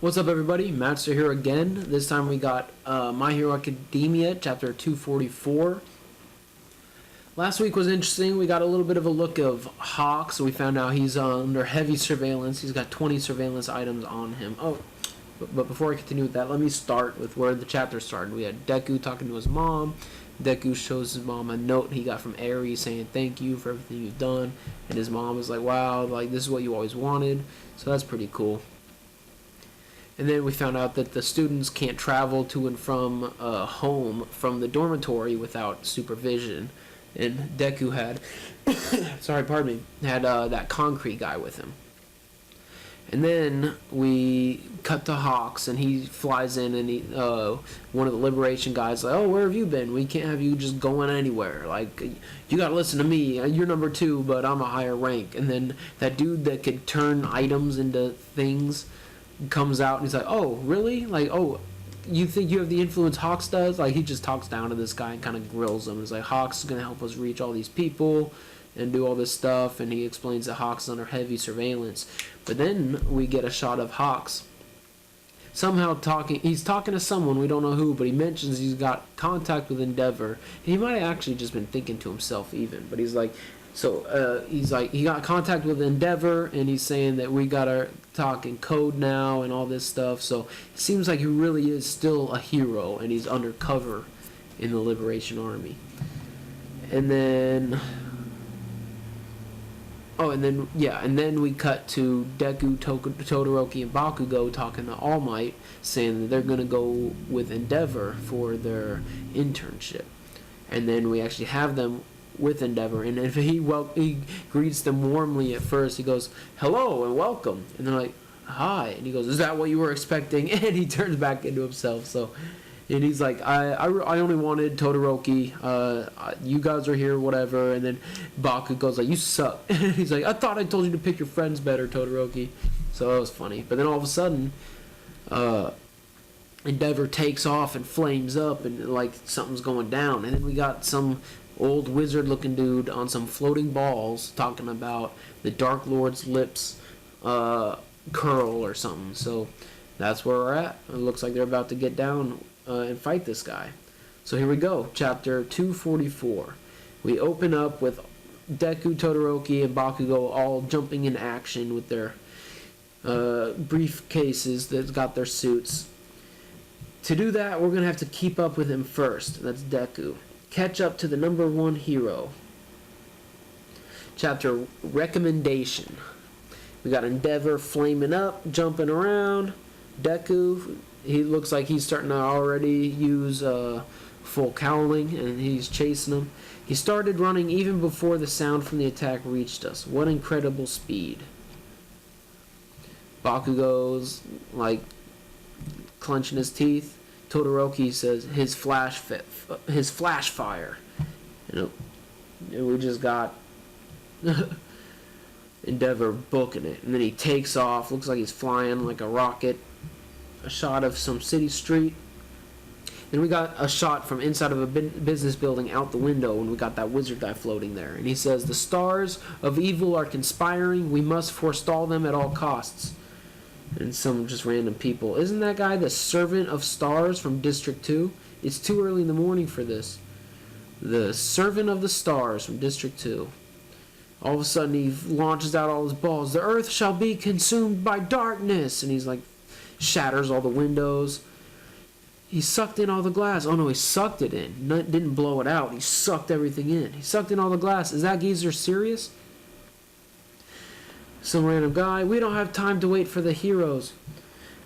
What's up, everybody? Mattster here again. This time we got My Hero Academia, chapter 244. Last week was interesting. We got a little bit of a look of Hawk, so we found out he's under heavy surveillance. He's got 20 surveillance items on him. But before I continue with that, let me start with where the chapter started. We had Deku talking to his mom. Deku shows his mom a note he got from Aries saying thank you for everything you've done. And his mom was like, wow, like this is what you always wanted. So that's pretty cool. And then we found out that the students can't travel to and from home from the dormitory without supervision. And Deku had, had that concrete guy with him. And then we cut to Hawks, and he flies in, and one of the Liberation guys like, oh, where have you been? We can't have you just going anywhere. Like, you gotta listen to me. You're number 2, but I'm a higher rank. And then that dude that could turn items into things comes out, and he's like, oh, really? Like, oh, you think you have the influence Hawks does? Like, he just talks down to this guy and kind of grills him. He's like, Hawks is going to help us reach all these people and do all this stuff, and he explains that Hawks is under heavy surveillance. But then we get a shot of Hawks somehow he's talking to someone, we don't know who, but he mentions he's got contact with Endeavor. He might have actually just been thinking to himself even, but he's like, he got contact with Endeavor, and he's saying that we gotta talk in code now and all this stuff. So it seems like he really is still a hero, and he's undercover in the Liberation Army. And then, and then we cut to Deku, Todoroki, and Bakugo talking to All Might, saying that they're gonna go with Endeavor for their internship. And then we actually have them with Endeavor, and if he greets them warmly at first. He goes, hello and welcome, and they're like, hi, and he goes, is that what you were expecting? And he turns back into himself. So, and he's like, I only wanted Todoroki, you guys are here, whatever. And then Baku goes like, you suck. And he's like, I thought I told you to pick your friends better, Todoroki. So that was funny. But then all of a sudden Endeavor takes off and flames up, and like something's going down. And then we got some old wizard looking dude on some floating balls talking about the Dark Lord's lips curl or something. So that's where we're at. It looks like they're about to get down and fight this guy. So here we go, chapter 244. We open up with Deku, Todoroki, and Bakugo all jumping in action with their briefcases that's got their suits. To do that, we're going to have to keep up with him first. That's Deku. Catch up to the number 1 hero. Chapter Recommendation. We got Endeavor flaming up, jumping around. Deku, he looks like he's starting to already use full cowling, and he's chasing him. He started running even before the sound from the attack reached us. What incredible speed. Bakugo's like clenching his teeth. Todoroki says his flash fire. And we just got Endeavor booking it, and then he takes off. Looks like he's flying like a rocket. A shot of some city street. Then we got a shot from inside of a business building out the window, and we got that wizard guy floating there. And he says, the stars of evil are conspiring. We must forestall them at all costs. And some just random people. Isn't that guy the Servant of Stars from District 2? It's too early in the morning for this. The Servant of the Stars from District 2. All of a sudden he launches out all his balls. The earth shall be consumed by darkness. And he's like, shatters all the windows. He sucked in all the glass. Oh no, he sucked it in. Didn't blow it out. He sucked everything in. He sucked in all the glass. Is that geezer serious? Some random guy. We don't have time to wait for the heroes.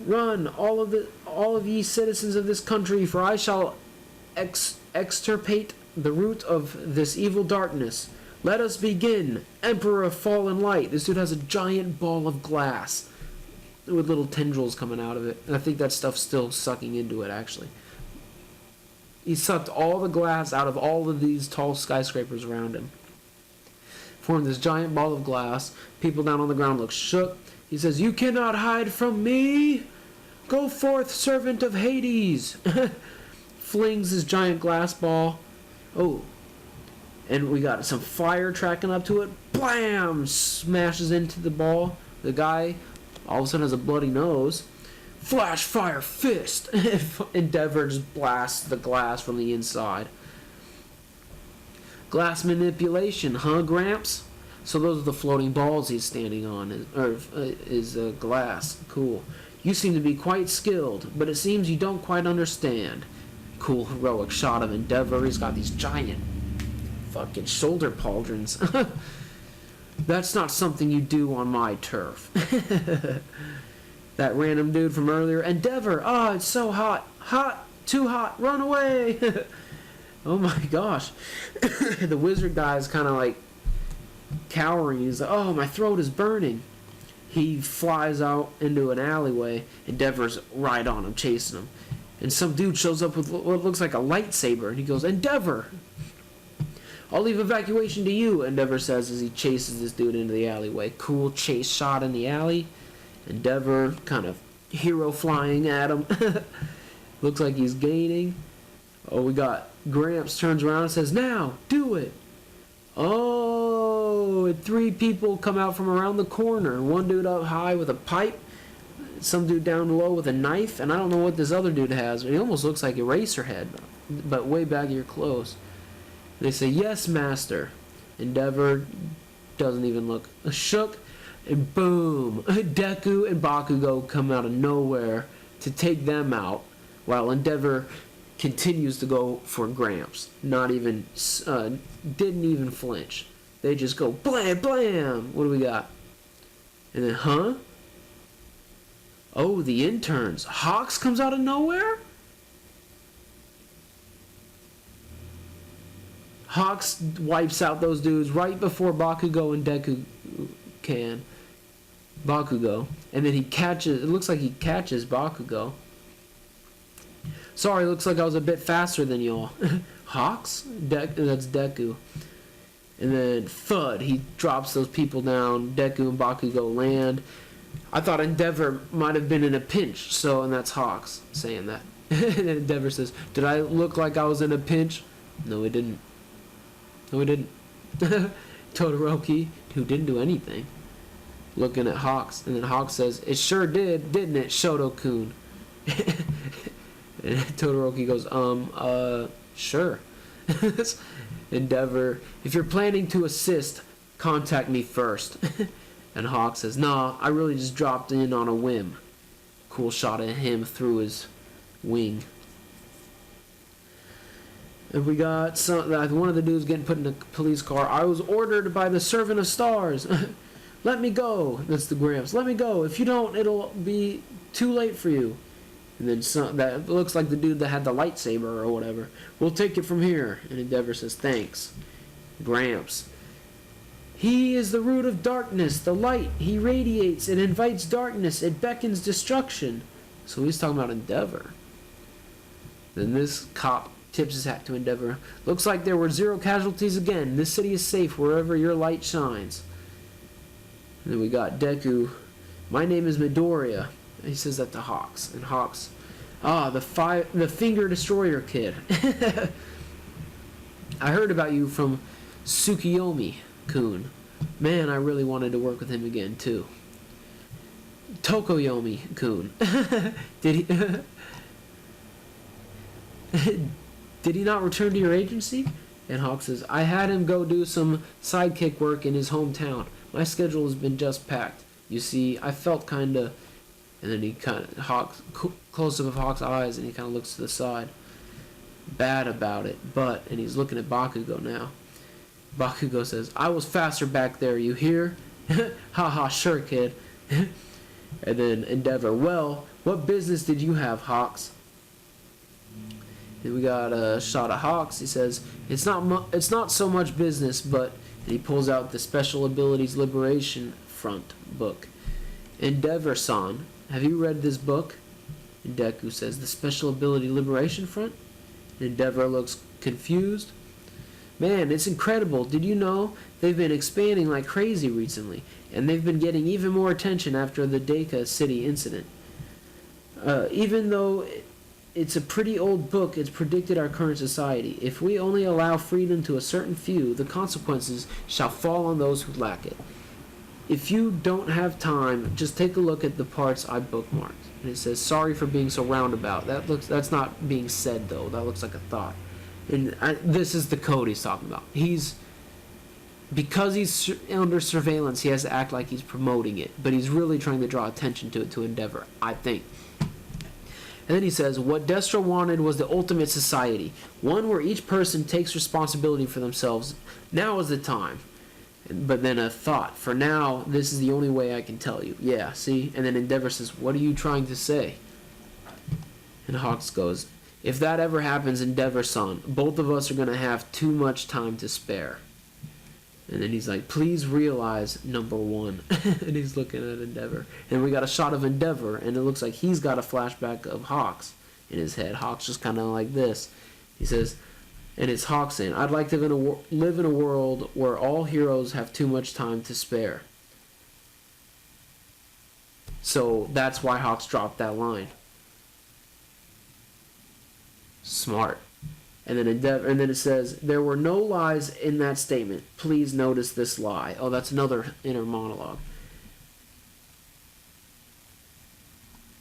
Run, all of ye citizens of this country, for I shall extirpate the root of this evil darkness. Let us begin. Emperor of Fallen Light. This dude has a giant ball of glass with little tendrils coming out of it. And I think that stuff's still sucking into it, actually. He sucked all the glass out of all of these tall skyscrapers around him. Formed this giant ball of glass. People down on the ground look shook. He says, you cannot hide from me. Go forth, servant of Hades. Flings his giant glass ball. Oh. And we got some fire tracking up to it. Blam! Smashes into the ball. The guy all of a sudden has a bloody nose. Flash fire fist! Endeavor just blasts the glass from the inside. Glass manipulation, huh, Gramps? So those are the floating balls he's standing on, is glass. Cool. You seem to be quite skilled, but it seems you don't quite understand. Cool heroic shot of Endeavor. He's got these giant fucking shoulder pauldrons. That's not something you do on my turf. That random dude from earlier. Endeavor! Ah, it's so hot. Hot! Too hot! Run away! Oh my gosh. The wizard guy is kind of like cowering. He's like, oh, my throat is burning. He flies out into an alleyway. Endeavor's right on him, chasing him. And some dude shows up with what looks like a lightsaber. And he goes, Endeavor! I'll leave evacuation to you, Endeavor says as he chases this dude into the alleyway. Cool chase shot in the alley. Endeavor kind of hero flying at him. Looks like he's gaining. Oh, we got Gramps turns around and says, now, do it. Oh, and 3 people come out from around the corner. One dude up high with a pipe. Some dude down low with a knife. And I don't know what this other dude has. He almost looks like Eraserhead, but way back here close. They say, yes, master. Endeavor doesn't even look shook. And boom, Deku and Bakugo come out of nowhere to take them out, while Endeavor continues to go for Gramps. Not even, didn't even flinch. They just go blam, blam. What do we got? And then, huh? Oh, the interns. Hawks comes out of nowhere? Hawks wipes out those dudes right before Bakugo and Deku can. Bakugo. And then he catches, it looks like he catches Bakugo. Sorry, looks like I was a bit faster than y'all. Hawks? That's Deku. And then thud, he drops those people down. Deku and Bakugo land. I thought Endeavor might have been in a pinch, so, and that's Hawks saying that. And then Endeavor says, did I look like I was in a pinch? No, it didn't. No, it didn't. Todoroki, who didn't do anything, looking at Hawks, and then Hawks says, it sure did, didn't it, Shoto-kun? And Todoroki goes, sure. Endeavor, if you're planning to assist, contact me first. And Hawks says, nah, I really just dropped in on a whim. Cool shot at him through his wing. And we got one of the dudes getting put in a police car. I was ordered by the Servant of Stars. Let me go. That's the Gramps. Let me go. If you don't, it'll be too late for you. And then that looks like the dude that had the lightsaber or whatever. We'll take it from here. And Endeavor says, thanks. Gramps. He is the root of darkness, the light. He radiates. It invites darkness. It beckons destruction. So he's talking about Endeavor. Then this cop tips his hat to Endeavor. Looks like there were 0 casualties again. This city is safe wherever your light shines. And then we got Deku. My name is Midoriya. He says that to Hawks. And Hawks, the Finger Destroyer kid. I heard about you from Tsukiyomi-kun. Man, I really wanted to work with him again, too. Tokoyomi-kun. Did he not return to your agency? And Hawk says, I had him go do some sidekick work in his hometown. My schedule has been just packed. You see, I felt kinda... And then he kind of... Close-up of Hawk's eyes, and he kind of looks to the side. Bad about it, but... And he's looking at Bakugo now. Bakugo says, I was faster back there, you hear? Haha, sure, kid. And then Endeavor, well, what business did you have, Hawks? Then we got a shot of Hawks. He says, it's not so much business, but... And he pulls out the Special Abilities Liberation Front book. Endeavor-san, have you read this book? And Deku says, the Special Ability Liberation Front? And Endeavor looks confused. Man, it's incredible. Did you know they've been expanding like crazy recently? And they've been getting even more attention after the Deka City incident. Even though it's a pretty old book, it's predicted our current society. If we only allow freedom to a certain few, the consequences shall fall on those who lack it. If you don't have time, just take a look at the parts I bookmarked. And it says, sorry for being so roundabout. That's not being said, though. That looks like a thought. And this is the code he's talking about. Because he's under surveillance, he has to act like he's promoting it. But he's really trying to draw attention to it, to Endeavor, I think. And then he says, what Destro wanted was the ultimate society. One where each person takes responsibility for themselves. Now is the time. But then a thought. For now, this is the only way I can tell you. Yeah, see? And then Endeavor says, what are you trying to say? And Hawks goes, if that ever happens, Endeavor-san, both of us are going to have too much time to spare. And then he's like, please realize, number one. And he's looking at Endeavor. And we got a shot of Endeavor, and it looks like he's got a flashback of Hawks in his head. Hawks just kind of like this. He says, and it's Hawks saying, I'd like to live in a world where all heroes have too much time to spare. So that's why Hawks dropped that line. Smart. And then it says, there were no lies in that statement. Please notice this lie. Oh, that's another inner monologue.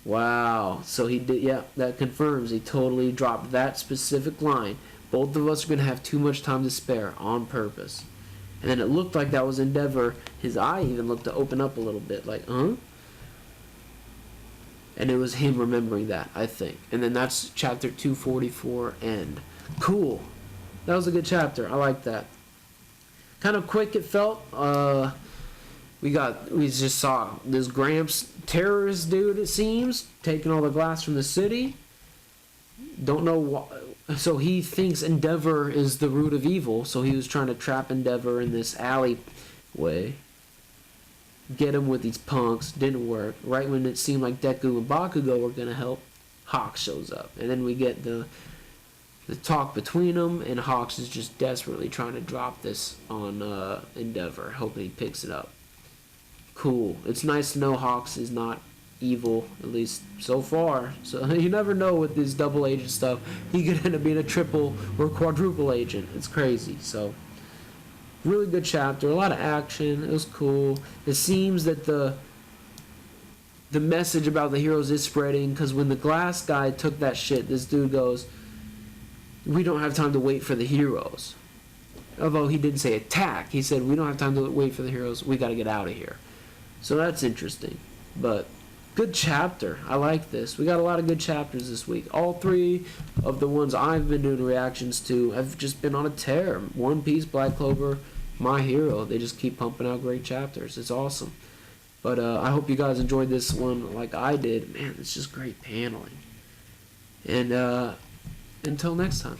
Wow. So he did, yeah, that confirms. He totally dropped that specific line. Both of us are going to have too much time to spare on purpose. And then it looked like that was Endeavor. His eye even looked to open up a little bit, like, huh? And it was him remembering that, I think. And then that's chapter 244 end. Cool. That was a good chapter. I like that. Kind of quick it felt. We just saw this Gramps terrorist dude, it seems, taking all the glass from the city. Don't know why. So he thinks Endeavor is the root of evil, so he was trying to trap Endeavor in this alleyway. Get him with these punks. Didn't work. Right when it seemed like Deku and Bakugo were going to help, Hawks shows up. And then we get the talk between them, and Hawks is just desperately trying to drop this on Endeavor, hoping he picks it up. Cool. It's nice to know Hawks is not evil, at least so far. So you never know with this double agent stuff. He could end up being a triple or quadruple agent. It's crazy. So really good chapter. A lot of action. It was cool. It seems that the message about the heroes is spreading, because when the glass guy took that shit, this dude goes, we don't have time to wait for the heroes. Although he didn't say attack. He said, we don't have time to wait for the heroes. We got to get out of here. So that's interesting. But good chapter. I like this. We got a lot of good chapters this week. All three of the ones I've been doing reactions to have just been on a tear. One Piece, Black Clover, My Hero. They just keep pumping out great chapters. It's awesome. But I hope you guys enjoyed this one like I did. Man, it's just great paneling. And until next time.